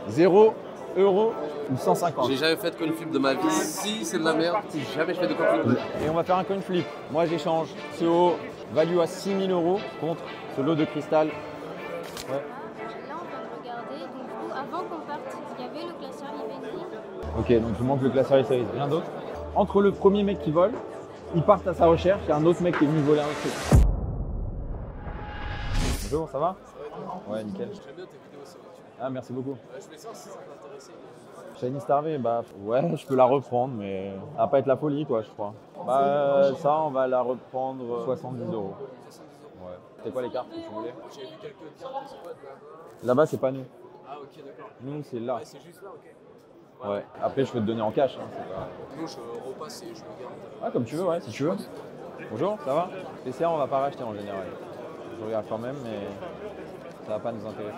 0 euros ou 150. J'ai jamais fait de coin flip de ma vie. Si c'est de la merde, si jamais je fais de coin flip. Et on va faire un coin flip. Moi j'échange ce haut value à 6000 euros contre ce lot de cristal. Ouais. Là, on vient de regarder. Donc, du coup, avant qu'on parte, il y avait le classeur Vivendi. Ok, donc je manque le classeur Series. Rien d'autre. Entre le premier mec qui vole, il part à sa recherche, il y a un autre mec qui est venu voler un truc. Bonjour, ça va? Ouais, nickel. J'aime bien tes vidéos sur YouTube. Ah, merci beaucoup. Je voulais savoir si ça t'intéressait. Shiny Starvey, bah ouais, je peux la reprendre, mais ça va pas être la folie, quoi, je crois. Bah, ça, on va la reprendre 70 euros. 70 euros. Ouais. C'était quoi les cartes que tu voulais? J'ai vu quelques cartes de spot là. Là-bas, c'est pas nous. Ah, ok, d'accord. Nous, c'est là. Ouais, c'est juste là, ok. Ouais. Après, je peux te donner en cash. Hein, c'est pas... Nous, je repasse et je le garde. Ah, comme tu veux, ouais, si tu veux. Bonjour, ça va? PCR, on va pas racheter en général. Je regarde quand même, mais ça va pas nous intéresser.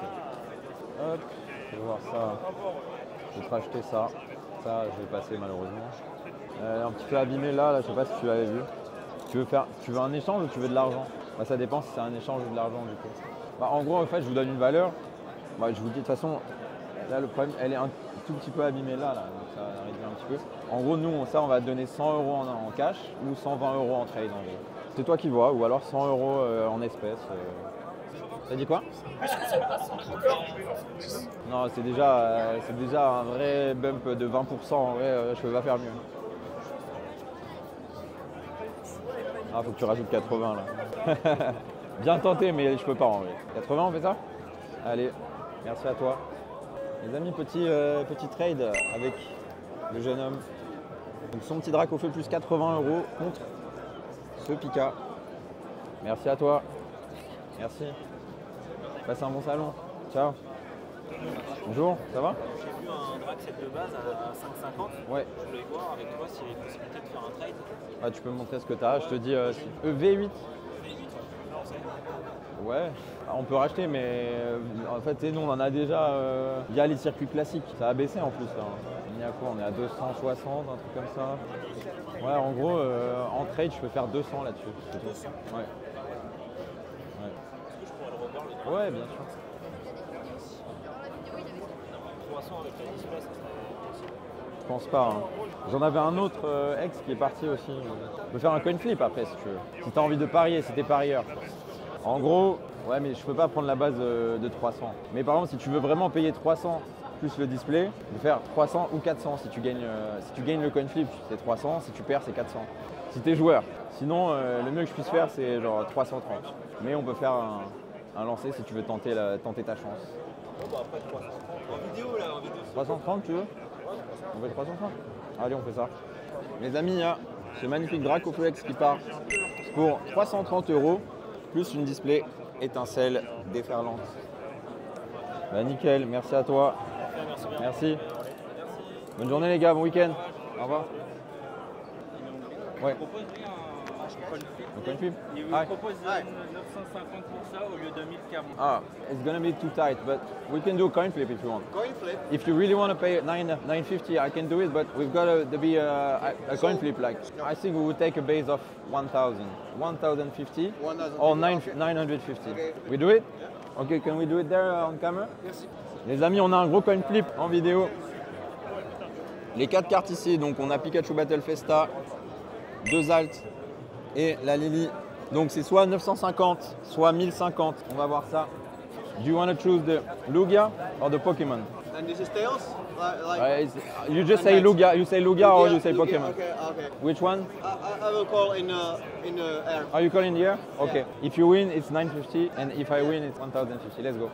Hop, je vais voir ça. Je vais te racheter ça. Ça, je vais passer malheureusement. Un petit peu abîmé là, je sais pas si tu l'avais vu. Tu veux un échange ou tu veux de l'argent? Bah, ça dépend si c'est un échange ou de l'argent du coup. Bah, en gros, en fait, je vous donne une valeur. Bah, je vous dis de toute façon, là le problème, elle est un tout petit peu abîmée là, donc ça réduit un petit peu. En gros, nous, on va te donner 100 euros en cash ou 120 euros en trade en gros. C'est toi qui vois, ou alors 100 euros en espèces. T'as dit quoi? Non, c'est déjà un vrai bump de 20%. En vrai, je peux pas faire mieux. Ah, faut que tu rajoutes 80 là. Bien tenté, mais je peux pas en vrai. 80, on fait ça? Allez, merci à toi. Les amis, petit trade avec le jeune homme. Donc son petit drac au feu plus 80 euros contre ce Pika. Merci à toi. Merci. Passe un bon salon. Ciao. Bonjour, ça va? J'ai vu un drac set de base à 5,50. Ouais. Je voulais voir avec toi s'il y a une possibilité de faire un trade. Ah, tu peux me montrer ce que tu as. Je te dis si. V8. Ouais. Ah, on peut racheter, mais en fait, nous, on en a déjà. Il y a les circuits classiques. Ça a baissé en plus. Là. On est à quoi? On est à 260, un truc comme ça. Ouais, en gros, en trade, je peux faire 200 là-dessus. C'est tout. Ouais. Est-ce que je pourrais le revoir le drac? Ouais, bien sûr. 300 avec la display, ça serait possible. Je pense pas. Hein. J'en avais un autre ex qui est parti aussi. On peut faire un coin flip après si tu veux. Si tu as envie de parier, si t'es parieur. En gros, ouais, mais je peux pas prendre la base de 300. Mais par exemple, si tu veux vraiment payer 300 plus le display, tu peux faire 300 ou 400. Si tu gagnes le coin flip, c'est 300. Si tu perds, c'est 400. Si tu es joueur. Sinon, le mieux que je puisse faire, c'est genre 330. Mais on peut faire un lancer si tu veux tenter ta chance. Bon, bah après 330. En vidéo là, en vidéo. 330, tu veux? On fait 330. Allez, on fait ça. Les amis, il y a ce magnifique Dracoplex qui part pour 330 euros plus une display étincelle déferlante. Bah nickel, merci à toi. Merci. Bonne journée les gars, bon week-end. Au revoir. Ouais. Le coin flip. Il vous Hi. propose 950 pour ça au lieu de 1040. Ah, it's gonna be too tight, but we can do a coin flip if you want. Coin flip. If you really want to pay 950, I can do it, but we've got to be a coin flip. Like I think we would take a base of 1,000, 1,050, or 950. Okay. We do it? Okay, can we do it there on camera? Merci. Les amis, on a un gros coin flip en vidéo. Les 4 cartes ici, donc on a Pikachu Battle Festa, 2 Alt et la Lily. Donc c'est soit 950, soit 1050. On va voir ça. Do you want to choose the Lugia or the Pokemon? And this is tails? You just say Lugia. You say Lugia or you say Lugia, Pokemon? Okay. Which one? I will call in the air. Are you calling here? Okay. If you win, it's 950, and if I win, it's 1050. Let's go.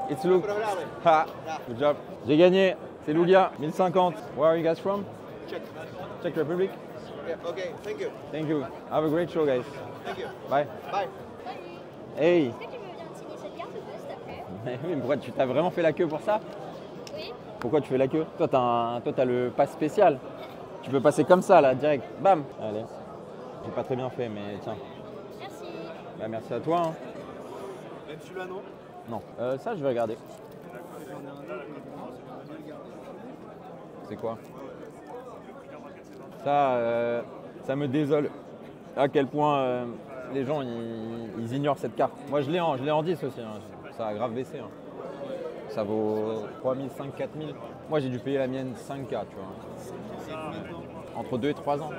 It's Lugia. Ha! Good job. J'ai gagné. C'est Lugia. 1050. Where are you guys from? Check. Czech Republic. Yeah, okay, thank you. Thank you. Have a great show, guys. Thank you. Bye. Bye. Hey. Est-ce que tu veux bien signer cette carte ou juste après? Mais oui, mais pourquoi tu t'as vraiment fait la queue pour ça? Oui. Pourquoi tu fais la queue? Toi, t'as le pass spécial. Tu peux passer comme ça, là, direct. Bam. Allez. J'ai pas très bien fait, mais tiens. Merci. Bah, merci à toi. Hein. Même celui-là, non? Non. Ça, je vais regarder. C'est quoi? Ça me désole à quel point les gens ils ignorent cette carte. Moi je l'ai en 10 aussi, hein. Ça a grave baissé. Hein. Ça vaut 3005, 4000. Moi j'ai dû payer la mienne 5K, tu vois. Entre 2 et 3 ans.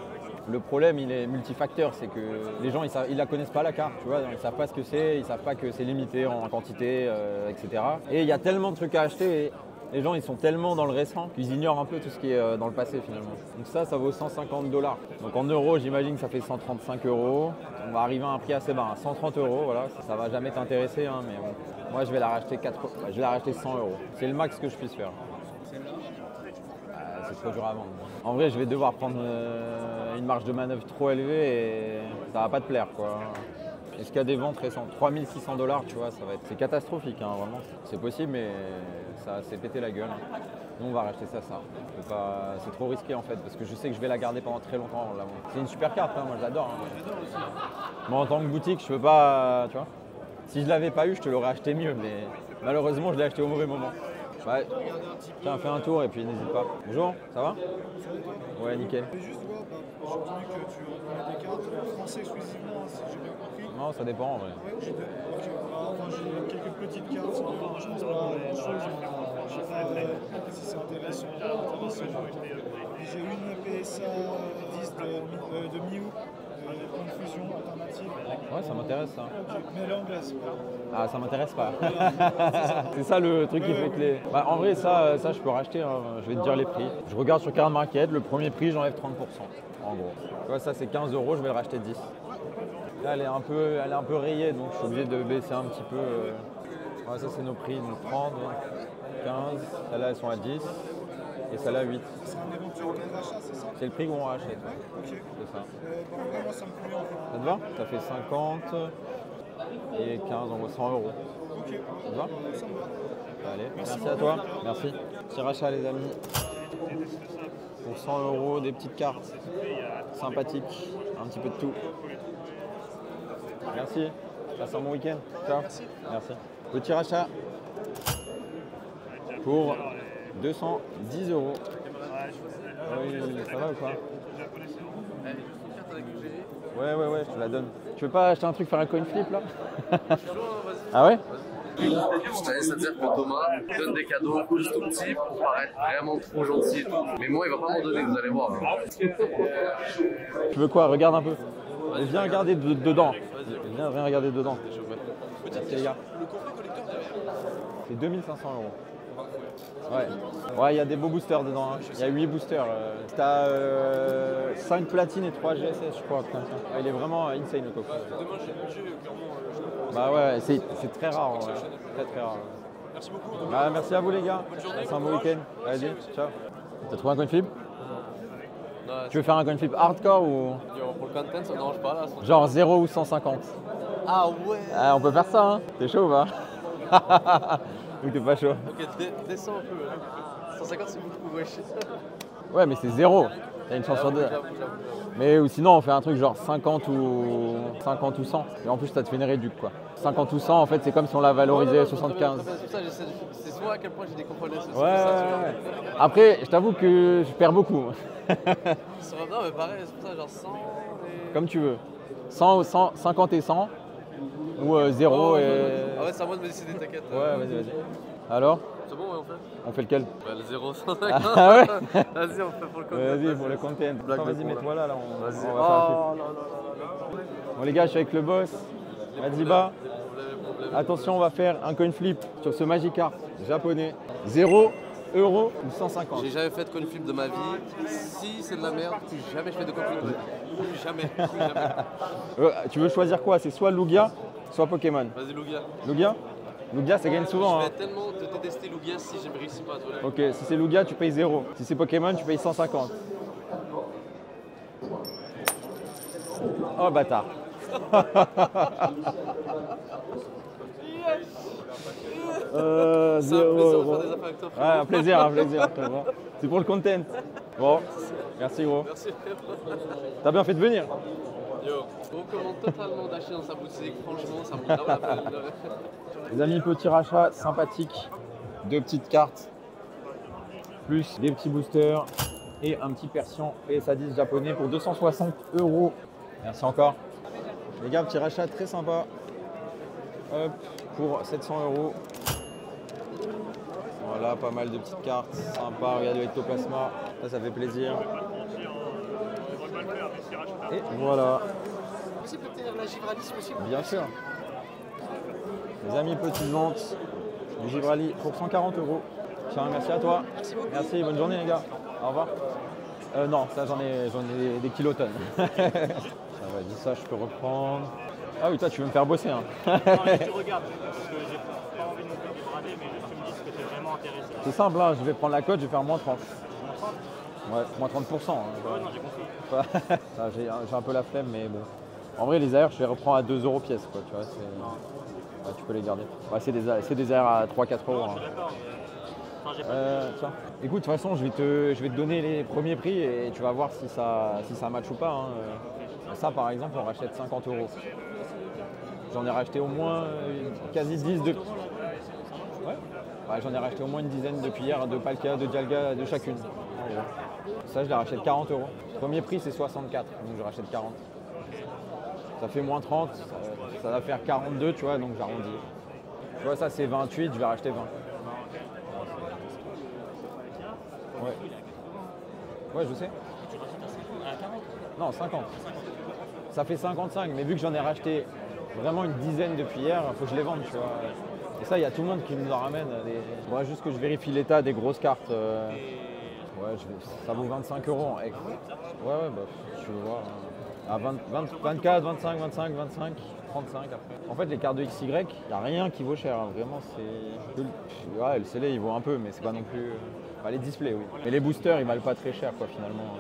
Le problème, il est multifacteur, c'est que les gens, ils la connaissent pas la carte, tu vois, ils savent pas ce que c'est, ils savent pas que c'est limité en quantité, etc. Et il y a tellement de trucs à acheter, et les gens, ils sont tellement dans le récent qu'ils ignorent un peu tout ce qui est dans le passé finalement. Donc ça vaut 150 $. Donc en euros, j'imagine que ça fait 135 €. On va arriver à un prix assez bas, hein, 130 €, voilà. Ça va jamais t'intéresser, hein, mais bon. Moi, je vais la racheter 100 €. C'est le max que je puisse faire. C'est trop dur à vendre. En vrai, je vais devoir prendre une marge de manœuvre trop élevée et ça va pas te plaire, quoi. Est-ce qu'il y a des ventes récentes? 3600 $, tu vois, c'est catastrophique, hein, vraiment. C'est possible, mais ça s'est pété la gueule. Nous, on va racheter ça. C'est trop risqué, en fait, parce que je sais que je vais la garder pendant très longtemps. C'est une super carte, hein, moi, je l'adore. Hein. Moi, en tant que boutique, je peux pas, tu vois. Si je l'avais pas eu, je te l'aurais acheté mieux, mais malheureusement, je l'ai acheté au mauvais moment. Ouais. Tiens, fais un tour et puis n'hésite pas. Bonjour, ça va? Ouais, nickel. Je voulais juste voir, j'ai entendu que tu reconnais des cartes français exclusivement, si j'ai bien compris. Non, ça dépend en vrai. Ouais, j'ai quelques petites cartes, je pense pas grand chose. Je sais pas si c'est intéressant. J'ai une PSA 10 de Miu, Confusion alternative. Ouais, ça m'intéresse ça. Mais elle est anglaise. Ah, ça m'intéresse pas. C'est ça le truc qui fait que les. Bah, en vrai, ça je peux racheter, hein. Je vais te dire les prix. Je regarde sur Card Market, le premier prix, j'enlève 30%. En gros. Tu vois, ça c'est 15 €, je vais le racheter 10. Là, elle est un peu rayée, donc je suis obligé de baisser un petit peu. Ouais, ça c'est nos prix, donc 30, 15, celles-là elles sont à 10 et celles-là à 8. C'est un éventuel gain d'achat, c'est ça? C'est le prix qu'on rachète. Ok. C'est ça. En vrai, moi ça me convient en fait. Ça te va? Ça fait 50 et 15, on voit 100 €. Ok. Ça te va? Ça me va. Allez, merci à toi. Merci. Petit rachat les amis. Pour 100 €, des petites cartes sympathiques, un petit peu de tout. Merci. Passe un bon week-end. Ciao. Merci. Petit rachat pour 210 €. Oui, ça va ou quoi? Ouais, je te la donne. Tu veux pas acheter un truc, faire un coin flip là? Ah ouais? C'est-à-dire que Thomas donne des cadeaux juste tout petits pour paraître vraiment trop gentil et tout. Mais moi, il va pas m'en donner, vous allez voir. Tu veux quoi? Regarde un peu. Viens regarder dedans. Viens regarder dedans. Merci les gars. C'est 2500 €. Ouais, il y a des beaux boosters dedans. Hein. Il y a 8 boosters. T'as 5 platines et 3 GSS, je crois. Comme ça. Ouais, il est vraiment insane le coco. Bah ouais, c'est très rare. Ouais. Très rare. Merci beaucoup. Bah, merci à vous les gars. Passez un bon week-end. Allez, ciao. T'as trouvé un coin flip? Tu veux faire un coin flip hardcore ou Pour le content, ça ne dérange pas là. genre 0 ou 150? Ah ouais. Ah, on peut faire ça, hein. T'es chaud ou pas? Ou t'es pas chaud? Ok, descends un peu. 150 c'est beaucoup, wesh. Ouais, mais c'est 0. T'as une chance sur 2. Mais ou sinon, on fait un truc genre 50 ou 100. Et en plus, ça te fait une réduc quoi. 50 ou 100, en fait, c'est comme si on l'a valorisé à 75. C'est souvent à quel point j'ai des components. Ouais. Après, je t'avoue que je perds beaucoup. Non, mais pareil, c'est pour ça, genre 100. Comme tu veux. 100, 50 et 100. Ou 0 et. Ah ouais, c'est à moi de me décider, t'inquiète. Ouais, vas-y. Alors? C'est bon, ouais, on fait. On fait lequel? Bah, le 0, 150. Ah ouais? Vas-y, on fait pour le content. Vas-y, pour le content. Blague Attends, de vas-y, con, mets-toi là, on va Vas-y. faire un clip. Bon les gars, je suis avec le boss, Madiba. Attention, on va faire un coin flip sur ce Magikarp japonais. 0 € ou 150. J'ai jamais fait de coin flip de ma vie. Si c'est de la merde, plus jamais je fais de coin flip. Plus jamais. Tu veux choisir quoi? C'est soit Lugia, soit Pokémon. Vas-y, Lugia. Lugia, ça gagne souvent. Je Hein. vais tellement te détester Lugia si je ne réussis pas à toi. Ok, si c'est Lugia, tu payes 0. Si c'est Pokémon, tu payes 150. Oh bâtard. C'est un plaisir de faire des affaires avec toi. Ouais, un plaisir. C'est pour le content. Bon, merci gros. Merci. T'as bien fait de venir. Yo, je recommande totalement d'acheter dans sa boutique. Franchement, ça me grave la peine. Les amis, petit rachat sympathique. 2 petites cartes, plus des petits boosters et un petit Persian PSA 10 japonais pour 260 €. Merci encore. Les gars, petit rachat très sympa. Hop, pour 700 €. Là, pas mal de petites cartes, sympa, regarde le ectoplasma, ça fait plaisir. Et voilà. Possible d'obtenir la Givrali si possible. Bien sûr. Les amis, petite vente du Givrali pour 140 €. Tiens, merci à toi. Merci beaucoup. Merci, bonne journée les gars. Au revoir. Non, ça j'en ai des kilotonnes. Ça va, dis ça, je peux reprendre. Ah oui, toi tu veux me faire bosser. Hein. Non, mais tu regardes, parce que j'ai pas envie non plus de brader, mais juste tu me dis ce que tu es vraiment intéressé. C'est simple, hein, je vais prendre la cote, je vais faire moins 30. Ouais, moins 30%. Hein. Ouais, non, j'ai compris. Ah, j'ai un peu la flemme, mais bon. En vrai, les AR, je les reprends à 2 € pièce, quoi, tu vois. Ouais, tu peux les garder. Ouais, c'est des AR à 3-4 €. Hein. Tiens. Écoute, de toute façon, je vais te donner les premiers prix et tu vas voir si ça match ou pas. Hein. Ça, par exemple, on rachète 50 €. J'en ai racheté au moins quasi 10 de. Ouais. J'en ai racheté au moins une dizaine depuis hier, de Palka, de Dialga, de chacune. Ça, je les rachète 40 €. Premier prix, c'est 64, donc je rachète 40. Ça fait moins 30, ça va faire 42, tu vois, donc j'arrondis. Tu vois, ça, c'est 28, je vais racheter 20. Ouais. Ouais, je sais. Non, 50. Ça fait 55, mais vu que j'en ai racheté vraiment une dizaine depuis hier, il faut que je les vende, tu vois. Et ça, il y a tout le monde qui nous en ramène. Ouais, juste que je vérifie l'état des grosses cartes. Ouais, ça vaut 25 € en ex. Ouais, bah, je veux voir. À 24, 25, 25, 25, 35 après. En fait, les cartes de XY, il n'y a rien qui vaut cher. Hein. Vraiment, c'est. Ouais, le scellé, il vaut un peu, mais c'est pas non plus. Les displays, oui. Mais les boosters, ils valent pas très cher, quoi, finalement.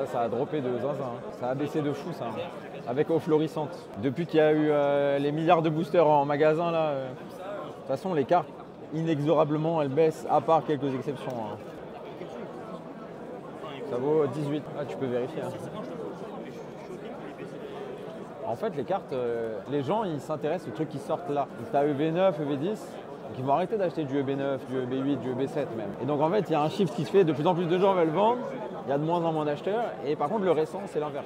Ça a droppé de zinzin. Hein. Ça a baissé de fou, ça. Hein. Avec eau florissante. Depuis qu'il y a eu les milliards de boosters en magasin, là. De toute façon, les cartes, inexorablement, elles baissent, à part quelques exceptions. Hein. Ça vaut 18. Ah, tu peux vérifier. Hein. En fait, les cartes, les gens, ils s'intéressent aux trucs qui sortent là. Tu as EV9, EV10, donc ils vont arrêter d'acheter du EB9, du EB8, du EB7 même. Et donc en fait, il y a un shift qui se fait, de plus en plus de gens veulent vendre, il y a de moins en moins d'acheteurs, et par contre, le récent, c'est l'inverse.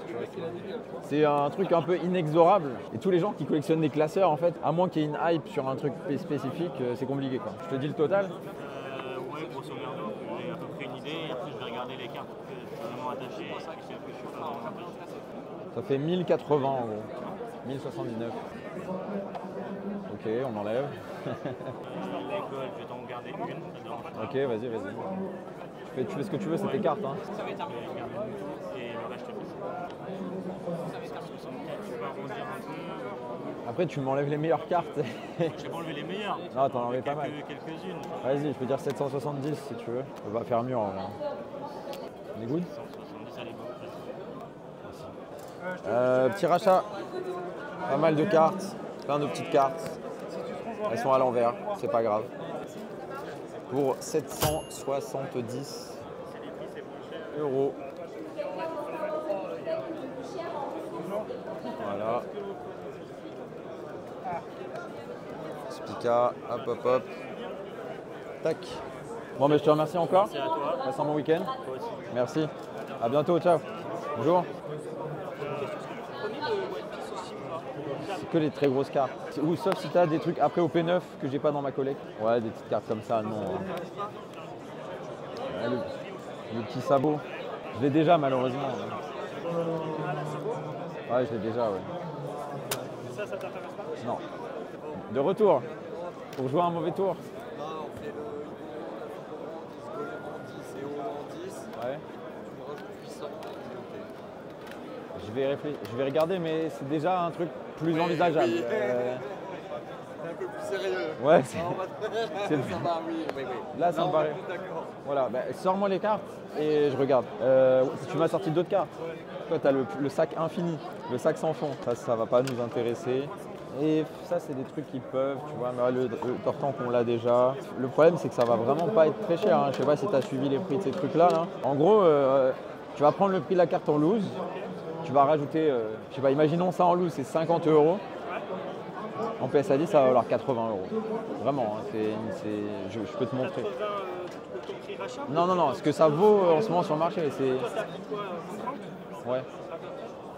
C'est un truc un peu inexorable. Et tous les gens qui collectionnent des classeurs, en fait, à moins qu'il y ait une hype sur un truc spécifique, c'est compliqué, quoi. Je te dis le total. Ouais, grosso merdo, j'ai à peu près une idée, et après je vais regarder les cartes que je suis vraiment attaché, et celles que je suis pas vraiment intéressé. Ça fait 1080 en gros. 1079. Ok, on enlève. Je vais t'en garder une, ça dérange pas. Ok, vas-y. Tu fais ce que tu veux, c'est tes cartes. Hein. Je vais garder une, et le reste, je te laisse. 64, tu vas arrondir un peu. Après, tu m'enlèves les meilleures cartes. Je vais pas enlever les meilleures. Non, t'en enlèves pas mal. Quelques-unes. Vas-y, je peux dire 770 si tu veux. On va faire mieux en vrai. On est good? 170, allez, bon. Petit rachat, pas mal de cartes, plein de petites cartes. Elles sont à l'envers, c'est pas grave. Pour 770 €. Voilà. Spica, hop. Tac. Bon, mais je te remercie encore. Merci à toi. Passe un bon week-end. Toi aussi. Merci. À bientôt, ciao. Bonjour. C'est que les très grosses cartes. Ou sauf si tu as des trucs après au P9 que j'ai pas dans ma collecte. Ouais, des petites cartes comme ça, non. Ouais, le petit sabot. Je l'ai déjà malheureusement. Ouais, je l'ai déjà, ouais. Ça t'intéresse pas? Non. De retour. Pour jouer un mauvais tour. Non, on fait le en 10 et haut en 10. Ouais. Tu me rajoutes puissant. Je vais regarder, mais c'est déjà un truc plus envisageable. C'est un peu plus sérieux. Ouais, C'est ça va, oui. là ça Non, me paraît. D'accord. Voilà, bah, sors-moi les cartes et je regarde. Tu m'as sorti d'autres cartes. Toi, tu as le sac infini, le sac sans fond. Ça va pas nous intéresser. Et ça, c'est des trucs qui peuvent, tu vois, mais le Tortan qu'on l'a déjà. Le problème, c'est que ça va vraiment pas être très cher. Hein. Je sais pas si tu as suivi les prix de ces trucs-là. Là. En gros, tu vas prendre le prix de la carte en loose. Tu vas rajouter, je sais pas, imaginons ça en loose, c'est 50 €. En PSA 10, ça va valoir 80 €. Vraiment, hein, je peux te montrer. Non, ce que ça vaut en ce moment sur le marché, c'est. Ouais.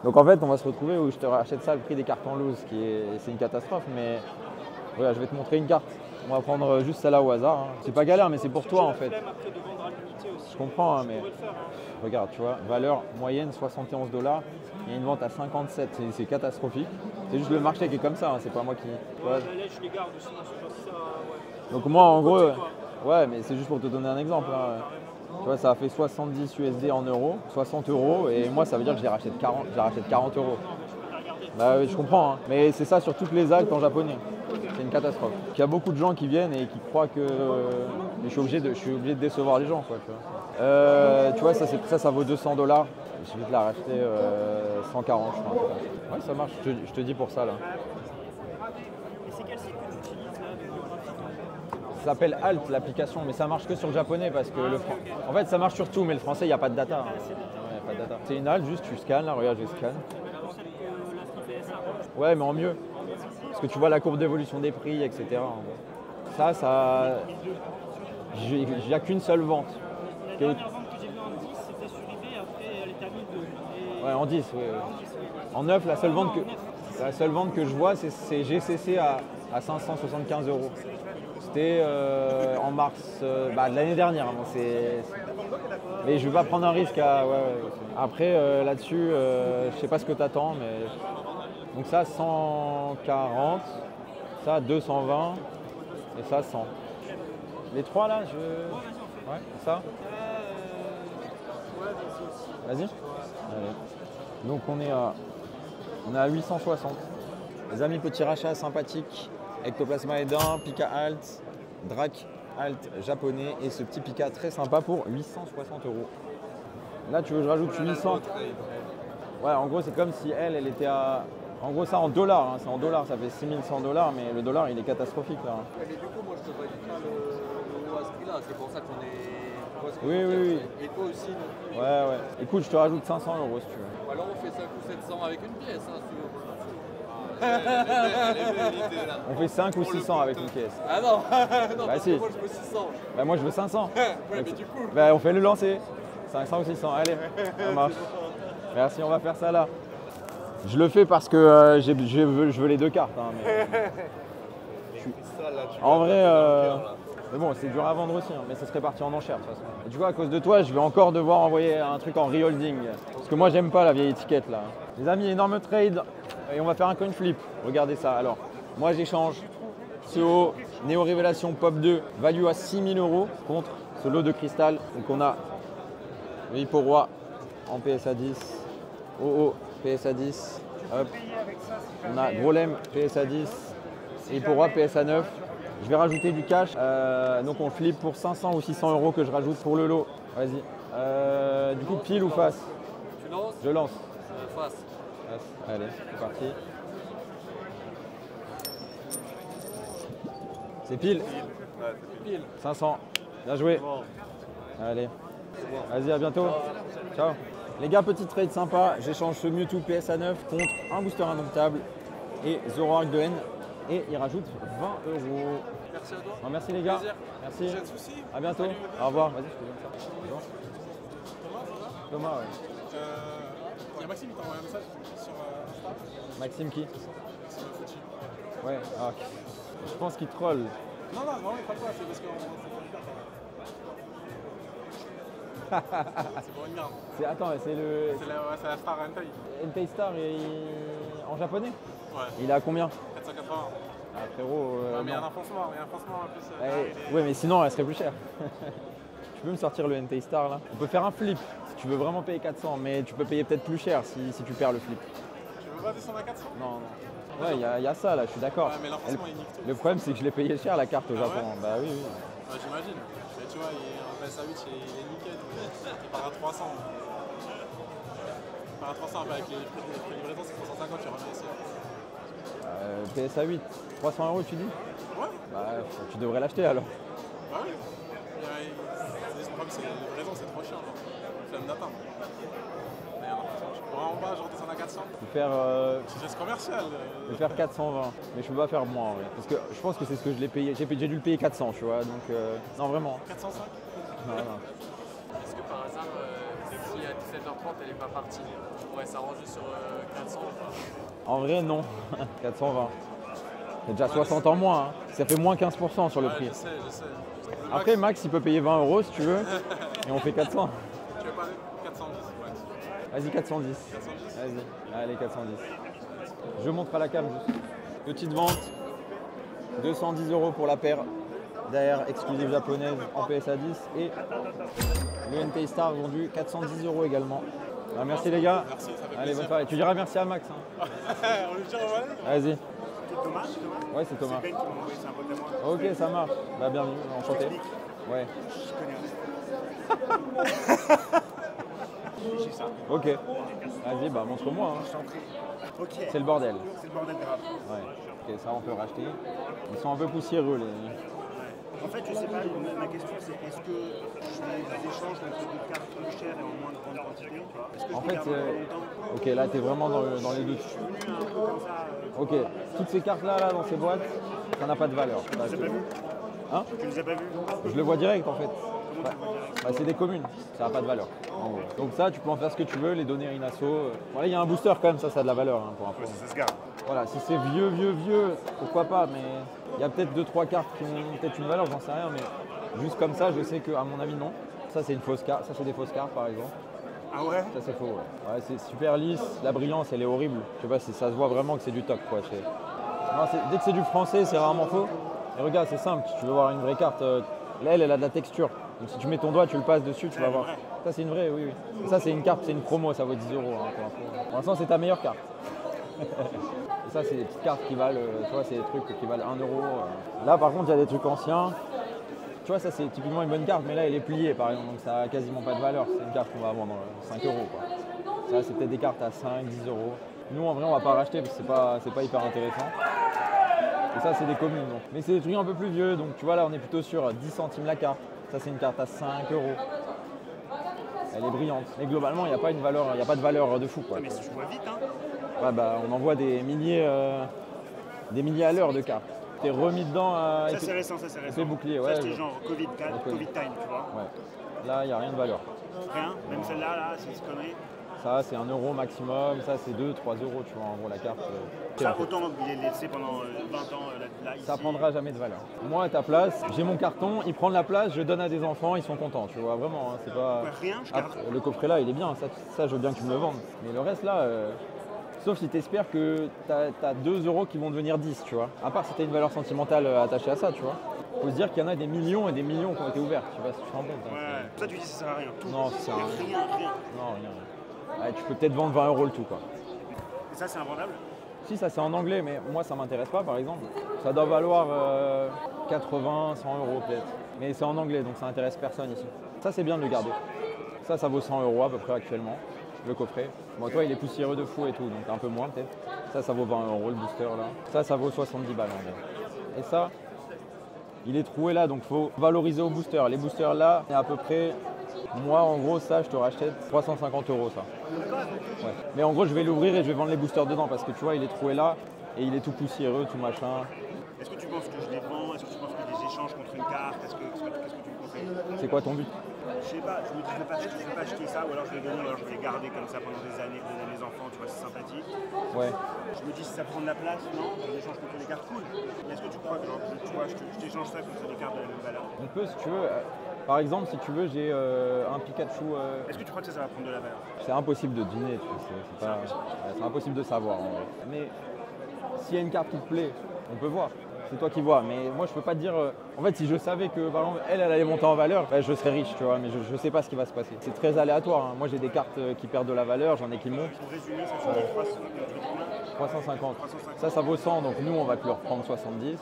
Donc en fait, on va se retrouver où je te rachète ça le prix des cartes en loose, c'est une catastrophe, mais voilà, je vais te montrer une carte. On va prendre juste celle-là au hasard. Hein. C'est pas galère, mais c'est pour toi en fait. Je comprends, hein, mais regarde, tu vois, valeur moyenne 71 $. Il y a une vente à 57, c'est catastrophique. C'est juste le marché qui est comme ça, hein, c'est pas moi qui. Ouais, là, je les garde aussi, ça, ouais. Donc moi en gros, ouais, mais c'est juste pour te donner un exemple. Hein. Tu vois, ça a fait 70 USD en euros, 60 €, et moi ça veut dire que je les rachète 40, €. Bah oui, je comprends, hein. Mais c'est ça sur toutes les actes en japonais. C'est une catastrophe. Il y a beaucoup de gens qui viennent et qui croient que je suis obligé de décevoir les gens, quoi, tu vois, ça vaut 200 $. Je vais te la racheter 140, je crois. Ouais, ça marche, je te dis pour ça là. Et c'est quel site que tu utilises là, bibliographiquement? Ça s'appelle Alt l'application, mais ça marche que sur le japonais parce que en fait ça marche sur tout, mais le français il n'y a pas de data. Hein. Ouais, y a pas de data. C'est une Alt, juste tu scannes, là, regarde, je scanne. Ouais, mais en mieux. Parce que tu vois la courbe d'évolution des prix, etc. Ça, il n'y a qu'une seule vente. La dernière vente que j'ai vue en 10, c'était sur eBay, après elle était à 1002. Ouais, en 10, oui. En 9, la seule vente que je vois, c'est GCC à 575 €. C'était en mars de l'année dernière. Bon, mais je ne vais pas prendre un risque. Après, là-dessus, je ne sais pas ce que tu attends, mais... Donc ça, 140, ça, 220, et ça, 100. Les trois, là, Ouais, ça Vas-y. Allez. Donc on est à 860. Les amis, petit rachat sympathique. Ectoplasma Edin, Pika Alt, Drac Alt japonais et ce petit Pika très sympa pour 860 €. Là, tu veux que je rajoute 800 ? Ouais, en gros, c'est comme si elle était à... En gros, ça en dollars, hein, c'est en dollars, ça fait 6100 $, mais le dollar, il est catastrophique là. Mais du coup, moi, je te valide pas le à ce prix-là, c'est pour ça qu'on est... Oui. Et toi aussi, non? Ouais. Écoute, je te rajoute 500 € si tu veux. Alors, on fait 5 ou 700 avec une pièce, hein, si tu veux. On fait 5 ou 600 avec une caisse. Ah non, non, parce si. que moi, je veux 600. Bah, moi, je veux 500. Ouais, mais du coup... Bah, on fait le lancer. 500 ou 600, allez, ça marche. Merci, on va faire ça là. Je le fais parce que je veux les deux cartes. Hein, mais... En vrai, mais bon, c'est dur à vendre aussi, hein, mais ça serait parti en enchère de toute façon. Et tu vois, à cause de toi, je vais encore devoir envoyer un truc en reholding. Parce que moi, j'aime pas la vieille étiquette là. Les amis, énorme trade et on va faire un coin flip. Regardez ça. Alors, moi, j'échange ce haut Néo Révélation Pop 2, value à 6000 € contre ce lot de cristal. Donc, on a le Hippo Roi en PSA 10, OO PSA 10, hop. On a Grolem PSA 10 et Hippo Roi PSA 9. Je vais rajouter du cash, donc on flip pour 500 ou 600 € que je rajoute pour le lot. Vas-y. Du coup, pile ou face? Tu lances? Je lance. Face. Allez, c'est parti. C'est pile. Pile. 500. Bien joué. Allez. Vas-y, à bientôt. Ciao. Les gars, petit trade sympa. J'échange ce Mewtwo PSA 9 contre un booster indomptable et Zoroark de N. Et il rajoute 20 €. Merci à toi. Non, merci les gars. Plaisir. Merci. J'ai de soucis. À bientôt. Salut. Au revoir. Vas-y, je te donne ça. Bonjour. Thomas, ouais. Il y a Maxime qui t'a envoyé un message sur Insta. Maxime qui? Maxime Fouti. Ouais. Ah, je pense qu'il troll. Non, vraiment, il croit pas, c'est parce qu'on s'est fait hyper. C'est pour une merde. Attends, c'est le. C'est la Star Hentai. Entei Star en japonais? Ouais. Il est à combien? 480. Ah frérot. Non, mais il y a non. un enfoncement en plus. Ouais, mais sinon elle serait plus chère. Tu peux me sortir le Entei Star là? On peut faire un flip si tu veux vraiment payer 400, mais tu peux payer peut-être plus cher si tu perds le flip. Tu veux pas descendre à 400? Non. Ouais, il y a ça là, je suis d'accord. Ouais, mais l'enfoncement il nique tout. Le problème c'est que je l'ai payé cher la carte au Ah Japon. ouais Bah oui. Ouais, j'imagine. Tu vois, en PSA 8 il est nickel. Il part à 300. Il part à 300 avec les prix de livraison, c'est 350, tu remets ici. PSA 8, 300 € tu dis? Ouais. Bah tu devrais l'acheter alors. Bah oui. Le problème c'est que la livraison c'est trop cher. Flemme d'attendre. Je pourrais en bas, je redescends à 400. Je vais faire, C'est geste commercial. je vais faire 420, mais je peux pas faire moins en vrai. Parce que je pense que c'est ce que je l'ai payé. J'ai dû le payer 400, tu vois. Donc non vraiment. 405. Non. Est-ce que par hasard, si à 17h30 elle n'est pas partie, on pourrait s'arranger sur 400 ou pas? En vrai non. 420. C'est déjà 60 en moins, hein. Ça fait moins 15% sur le prix. Je sais. Le Après, max, Max, il peut payer 20 € si tu veux, et on fait 400. tu veux parler 410 max. Vas-y, 410. 410. Vas-y, allez, 410. Je montre à la cam juste. Petite vente, 210 € pour la paire. Derrière, exclusive japonaise en PSA 10. Et le NPI Star vendu 410 € également. Ah, merci les gars. Merci, ça fait Allez, plaisir. bonne soirée. Tu diras merci à Max. Hein. On lui tire au valet. Vas-y. Thomas Ouais, c'est Thomas. Ben qui m'a envoyé, c'est un pote à moi. Ok, ça marche. Bah, bienvenue, enchanté. Ouais. Je connais rien. J'ai ça. Ok. Vas-y, bah montre-moi. Hein. Je t'en prie. Ok. C'est le bordel. C'est le bordel grave. Ouais. Ok, ça on peut racheter. Ils sont un peu poussiéreux les. En fait, je sais pas, ma question c'est est-ce que je fais des échanges entre des cartes plus chères et en moins de grande quantité? Est-ce que En je fait, les garde longtemps? ok, là t'es vraiment dans les doutes. Je suis venu un peu comme ça. Ok, toutes ces cartes là dans ces boîtes, ça n'a pas de valeur. Tu les as pas vues? Hein? Tu les as pas vues? Je le vois direct en fait. Comment tu le vois direct? Bah, c'est des communes, ça n'a pas de valeur. En gros. Donc ça, tu peux en faire ce que tu veux, les donner à une asso. Voilà, il y a un booster quand même, ça a de la valeur hein, pour un peu. Ça se garde. Voilà, si c'est vieux, pourquoi pas, mais il y a peut-être 2-3 cartes qui ont peut-être une valeur, j'en sais rien, mais juste comme ça, je sais qu'à mon avis, non. Ça, c'est une fausse carte, ça, c'est des fausses cartes par exemple. Ah ouais? Ça, c'est faux, ouais. Ouais, c'est super lisse, la brillance, elle est horrible. Je sais pas si ça se voit vraiment que c'est du top, quoi. Non, dès que c'est du français, c'est rarement faux. Et regarde, c'est simple, si tu veux voir une vraie carte, là, elle a de la texture. Donc si tu mets ton doigt, tu le passes dessus, tu vas voir. Ça, c'est une vraie, oui. Et ça, c'est une carte, c'est une promo, ça vaut 10 € hein, pour l'info. Pour l'instant, c'est ta meilleure carte. Et ça, c'est des petites cartes qui valent, tu vois, c'est des trucs qui valent 1 €. Là, par contre, il y a des trucs anciens. Tu vois, ça, c'est typiquement une bonne carte, mais là, elle est pliée, par exemple, donc ça a quasiment pas de valeur. C'est une carte qu'on va vendre 5 €, quoi. Ça, c'est peut-être des cartes à 5, 10 €. Nous, en vrai, on va pas racheter parce que c'est pas hyper intéressant. Et ça, c'est des communes, donc. Mais c'est des trucs un peu plus vieux, donc tu vois, là, on est plutôt sur 10 centimes la carte. Ça, c'est une carte à 5 €. Elle est brillante. Mais globalement, il n'y a pas de valeur de fou, quoi. Mais tu vois vite, hein? Ouais, bah, on envoie des milliers à l'heure de cartes. T'es remis dedans à. Ça c'est récent, ça c'est récent. C'est bouclier, Ça ouais. c'était genre Covid time, tu vois. Ouais. Là, il n'y a rien de valeur. Rien, même celle-là, là, c'est une connerie. Ça, c'est 1 € maximum. Ça, c'est 2-3 €, tu vois, en gros, la carte. Ça, autant il est laissé pendant 20 ans là ici. Ça prendra jamais de valeur. Moi, à ta place, j'ai mon carton, il prend de la place, je donne à des enfants, ils sont contents, tu vois, vraiment. Hein, c'est pas. Ouais, rien, je garde. Le coffret là, il est bien, ça, je veux bien que tu me le vendes. Mais le reste là, sauf si tu espères que tu as 2 € qui vont devenir 10, tu vois. À part si tu as une valeur sentimentale attachée à ça, tu vois. Faut se dire qu'il y en a des millions et des millions qui ont été ouverts, tu vois, si tu te rends compte. Hein. Ouais, ça tu dis ça sert à rien. Tout. Non, ça sert à rien. Rien. Non, rien. Ouais, tu peux peut-être vendre 20 € le tout, quoi. Et ça c'est invendable? Si, ça c'est en anglais, mais moi ça m'intéresse pas par exemple. Ça doit valoir 80, 100 € peut-être. Mais c'est en anglais, donc ça intéresse personne ici. Ça c'est bien de le garder. Ça vaut 100 € à peu près actuellement, le coffret. Bon, toi il est poussiéreux de fou et tout, donc un peu moins peut-être. Ça vaut 20 € le booster là. Ça vaut 70 balles en gros. Et ça, il est troué là, donc faut valoriser au booster. Les boosters là, c'est à peu près. Moi, en gros, ça, je te rachète 350 € ça. Ouais. Mais en gros, je vais l'ouvrir et je vais vendre les boosters dedans parce que tu vois, il est troué là et il est tout poussiéreux, tout machin. Est-ce que tu penses que je les vends? Est-ce que tu penses que des échanges contre une carte? Qu'est-ce que tu me conseilles? C'est quoi ton but? Je sais pas, je me dis je vais pas acheter ça ou alors je vais donner, ou alors je vais les garder comme ça pendant des années, donner à mes enfants, tu vois, c'est sympathique. Ouais. Je me dis si ça prend de la place, non, je l'échange contre des cartes cool. Mais est-ce que tu crois que genre, tu vois, je t'échange ça contre des cartes de la même valeur? On peut, si tu veux. Par exemple, si tu veux, j'ai un Pikachu. Est-ce que tu crois que ça va prendre de la valeur? C'est impossible de deviner, tu vois, c'est impossible de savoir en vrai. Mais s'il y a une carte qui te plaît, on peut voir. C'est toi qui vois. Mais moi, je peux pas te dire. En fait, si je savais que par exemple, elle allait monter en valeur, bah, je serais riche, tu vois. Mais je sais pas ce qui va se passer. C'est très aléatoire. Hein. Moi, j'ai des cartes qui perdent de la valeur, j'en ai qui montent. Pour résumer, ça sur les 350. Ça vaut 100, donc nous, on va te le reprendre 70.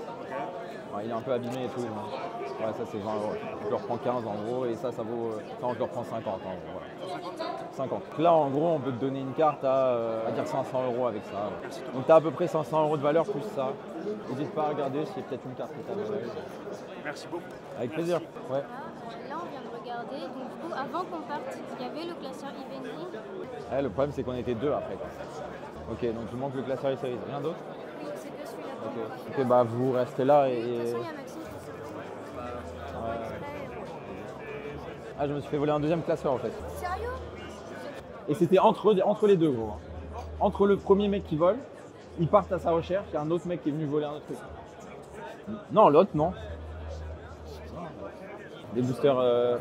Ouais, il est un peu abîmé et tout. Ouais, ça c'est 20 €. On te le reprend 15 en gros et ça vaut. Ça on te le reprend 50 en gros. Voilà. 50. Là en gros on peut te donner une carte à dire 500 € avec ça. Ouais. Donc tu as à peu près 500 € de valeur plus ça. N'hésite pas à regarder s'il y a peut-être une carte qui t'a valeur. Merci beaucoup. Avec plaisir. Ouais. Là, on vient de regarder. Donc, du coup, avant qu'on parte, il y avait le classeur Evenly. Ouais, le problème c'est qu'on était deux après. Quoi. Ok, donc il manque le classeur E-Series. Rien d'autre? Oui, c'est que celui-là. Ok, bah vous restez là et. De toute façon, il y a Maxime qui s'occupe. Ah, je me suis fait voler un deuxième classeur en fait. Sérieux? Et c'était entre les deux gros. Entre le premier mec qui vole Ils partent à sa recherche, il y a un autre mec qui est venu voler un autre truc. Non, l'autre, non. Des boosters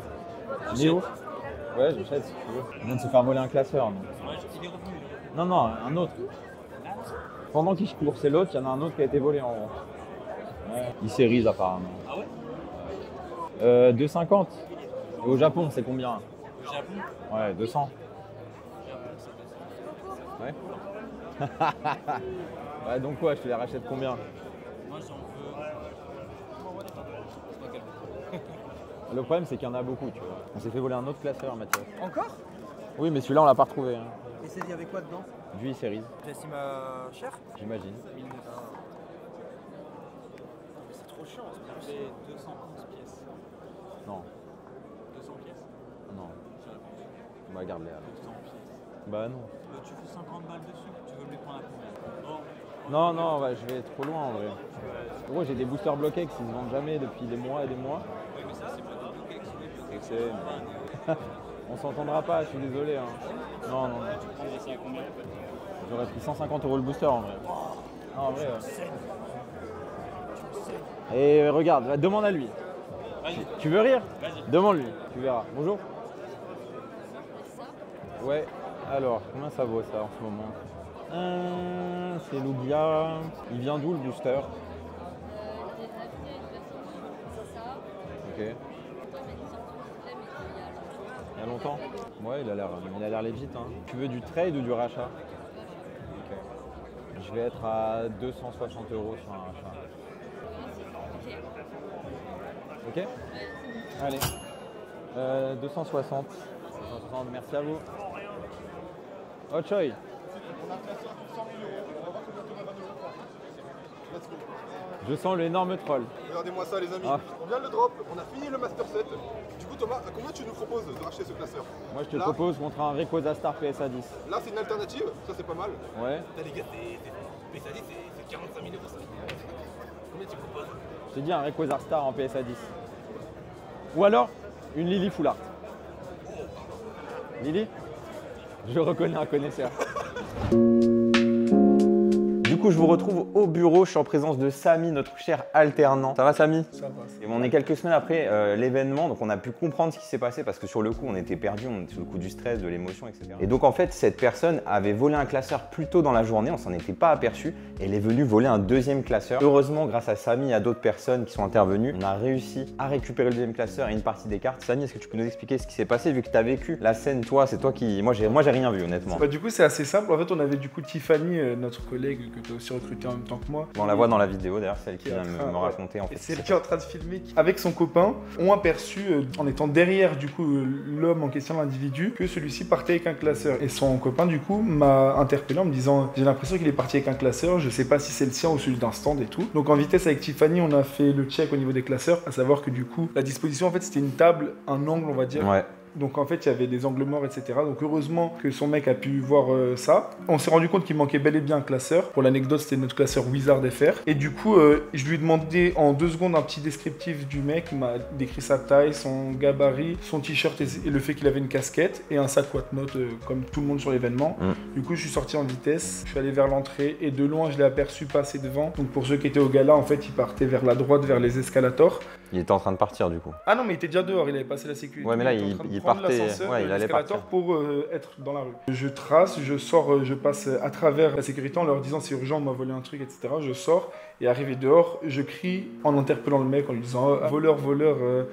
Néo. Ouais, j'achète si tu veux. Il vient de se faire voler un classeur. Donc. Non, non, un autre. Pendant qu'il court, c'est l'autre, il y en a un autre qui a été volé en haut. Ouais. Il sérise apparemment. Ah ouais 2,50. Et au Japon, c'est combien? Au Japon? Ouais, 200. Ouais. Ouais, donc quoi, je te les rachète combien? Moi j'en veux. Le problème, c'est qu'il y en a beaucoup, tu vois. On s'est fait voler un autre classeur, Mathias. Encore? Oui, mais celui-là, on l'a pas retrouvé. Hein. Et c'est avec quoi dedans? Du e-series, J'estime cher? j'imagine. C'est trop chiant. C'est 211 pièces. Non, 200 pièces? non. Bah, garde-les alors. 200 pièces. Bah, non. Tu fais 50 balles dessus, tu veux me les prendre à combien? Bon. Non, non, ouais, je vais trop loin en vrai. Gros, j'ai des boosters bloqués qui se vendent jamais depuis des mois et des mois. Oui, mais ça, c'est pas du bloqué que c'est Et on s'entendra pas, je suis désolé. Hein. Non, non, non. Tu prendrais ça à combien en fait? J'aurais pris 150 € le booster en vrai. Non, en vrai. Et regarde, bah, demande à lui. Tu veux rire? Vas-y. Demande-lui, tu verras. Bonjour. Ouais, alors, combien ça vaut ça en ce moment? C'est Lugia. Il vient d'où le booster? Ok. Il y a longtemps? Ouais, il a l'air legit. Hein. Tu veux du trade ou du rachat? Ok. Je vais être à 260 € sur un rachat. Ok? Allez. 260. 260, merci à vous. Oh, Choi. Je sens l'énorme troll. Regardez-moi ça les amis, Ah. on vient de le drop, on a fini le Master 7. Du coup Thomas, à combien tu nous proposes de racheter ce classeur? Moi je te Là, propose contre un Rayquaza Star PSA 10. Là c'est une alternative, ça c'est pas mal. Ouais. Là les gars, PSA 10 c'est 45 000 € ça. Combien tu proposes? Je t'ai dit un Rayquaza Star en PSA 10. Ou alors une Lily Full Art. Lily? Je reconnais un connaisseur. Du coup, je vous retrouve au bureau. Je suis en présence de Samy, notre cher alternant. Ça va, Samy? Ça passe. Et on est quelques semaines après l'événement, donc on a pu comprendre ce qui s'est passé parce que sur le coup, on était perdus, on était sous le coup du stress, de l'émotion, etc. Et donc, en fait, cette personne avait volé un classeur plus tôt dans la journée, on s'en était pas aperçu, et elle est venue voler un deuxième classeur. Heureusement, grâce à Samy et à d'autres personnes qui sont intervenues, on a réussi à récupérer le deuxième classeur et une partie des cartes. Samy, est-ce que tu peux nous expliquer ce qui s'est passé vu que tu as vécu la scène, toi? C'est toi qui. Moi, j'ai rien vu, honnêtement. Bah, du coup, c'est assez simple. En fait, on avait du coup Tiffany, notre collègue que tu as aussi recruté en même temps que moi. On la voit dans la vidéo d'ailleurs, celle qui vient Ouais. me raconter en Et fait. c'est elle qui est en train de filmer, avec son copain, ont aperçu, en étant derrière du coup l'homme en question, l'individu, que celui-ci partait avec un classeur. Et son copain du coup m'a interpellé en me disant j'ai l'impression qu'il est parti avec un classeur, je sais pas si c'est le sien ou celui d'un stand et tout. Donc en vitesse avec Tiffany, on a fait le check au niveau des classeurs, à savoir que du coup la disposition en fait c'était une table, un angle on va dire. Ouais. Donc en fait, il y avait des angles morts, etc. Donc heureusement que son mec a pu voir ça. On s'est rendu compte qu'il manquait bel et bien un classeur. Pour l'anecdote, c'était notre classeur Wizard FR. Et du coup, je lui ai demandé en 2 secondes un petit descriptif du mec. Il m'a décrit sa taille, son gabarit, son t-shirt et le fait qu'il avait une casquette et un sac Whatnot comme tout le monde sur l'événement. Du coup, je suis sorti en vitesse. Je suis allé vers l'entrée et de loin, je l'ai aperçu passer devant. Donc pour ceux qui étaient au gala, en fait, il partait vers la droite, vers les escalators. Il était en train de partir du coup. Ah non, mais il était déjà dehors, il avait passé la sécurité. Ouais, mais là, était en train de il prendre partait, l'ascenseur, ouais, il allait l'escalator partir. pour être dans la rue. Je trace, je sors, je passe à travers la sécurité en leur disant c'est urgent, on m'a volé un truc, etc. Je sors et arrivé dehors, je crie en interpellant le mec en lui disant voleur,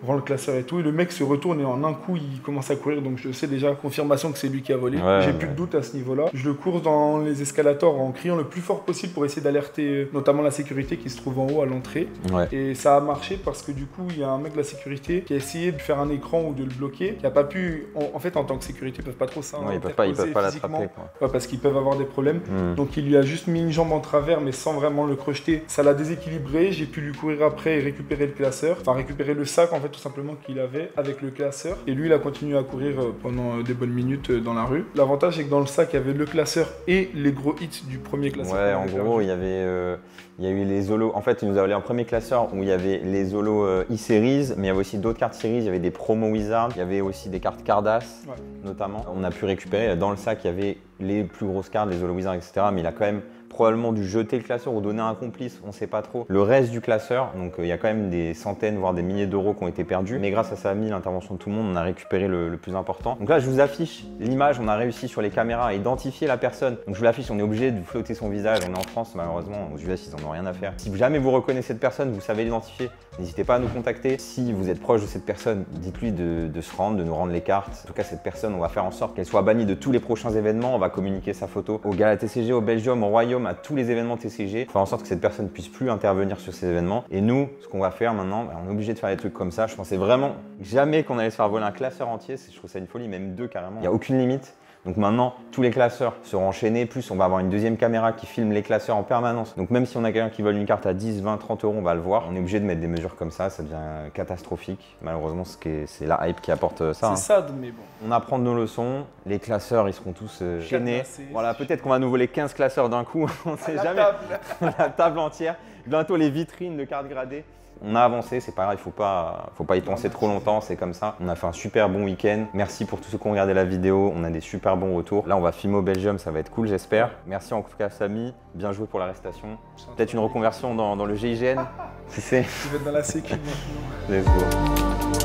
rends le classeur et tout. Et le mec se retourne et en un coup, il commence à courir. Donc je sais déjà, confirmation que c'est lui qui a volé. Ouais, J'ai plus de doute à ce niveau-là. Je le course dans les escalators en criant le plus fort possible pour essayer d'alerter notamment la sécurité qui se trouve en haut à l'entrée. Ouais. Et ça a marché parce que du coup, il y a un mec de la sécurité qui a essayé de faire un écran ou de le bloquer, qui a pas pu. En fait, en tant que sécurité, ils peuvent pas trop ça. Ouais, ils peuvent pas interposer l'attraper physiquement. quoi. Ouais, parce qu'ils peuvent avoir des problèmes. Donc il lui a juste mis une jambe en travers, mais sans vraiment le crocheter. Ça l'a déséquilibré. J'ai pu lui courir après et récupérer le classeur. Enfin, récupérer le sac en fait, tout simplement qu'il avait avec le classeur. Et lui, il a continué à courir pendant des bonnes minutes dans la rue. L'avantage, c'est que dans le sac, il y avait le classeur et les gros hits du premier classeur. Ouais, en gros, il y a eu les holos. En fait, il nous a volé un premier classeur où il y avait les holos e-series, mais il y avait aussi d'autres cartes series. Il y avait des promos Wizard, il y avait aussi des cartes Cardass, notamment. On a pu récupérer dans le sac, il y avait les plus grosses cartes, les holos Wizard, etc. Mais il a quand même probablement dû jeter le classeur ou donner à un complice, on sait pas trop. Le reste du classeur, donc il y a quand même des centaines, voire des milliers d'euros qui ont été perdus. Mais grâce à Samy, l'intervention de tout le monde, on a récupéré le plus important. Donc là, je vous affiche l'image, on a réussi sur les caméras à identifier la personne. Donc je vous l'affiche, on est obligé de flotter son visage. On est en France, malheureusement, aux US, ils en ont rien à faire. Si jamais vous reconnaissez cette personne, vous savez l'identifier, n'hésitez pas à nous contacter. Si vous êtes proche de cette personne, dites-lui de se rendre, de nous rendre les cartes. En tout cas, cette personne, on va faire en sorte qu'elle soit bannie de tous les prochains événements. On va communiquer sa photo au Gala TCG, au Belgium, au Royaume, à tous les événements TCG. Faire en sorte que cette personne puisse plus intervenir sur ces événements. Et nous, ce qu'on va faire maintenant, on est obligé de faire des trucs comme ça. Je pensais vraiment jamais qu'on allait se faire voler un classeur entier. Je trouve ça une folie, même deux carrément. Il n'y a aucune limite. Donc maintenant, tous les classeurs seront enchaînés, plus on va avoir une deuxième caméra qui filme les classeurs en permanence. Donc même si on a quelqu'un qui vole une carte à 10, 20, 30 euros, on va le voir. On est obligé de mettre des mesures comme ça devient catastrophique. Malheureusement, c'est la hype qui apporte ça. C'est sad, mais bon. On apprend de nos leçons, les classeurs ils seront tous chaînés. Voilà, peut-être qu'on va nous voler 15 classeurs d'un coup, on ne sait jamais. La table entière, bientôt les vitrines de cartes gradées. On a avancé, c'est pas grave, faut pas y penser trop longtemps, c'est comme ça. On a fait un super bon week-end. Merci pour tous ceux qui ont regardé la vidéo, on a des super bons retours. Là, on va filmer au Belgium, ça va être cool, j'espère. Merci en tout cas Samy, bien joué pour l'arrestation. Peut-être une reconversion dans le GIGN, si c'est. Tu vas être dans la sécu maintenant. Let's go.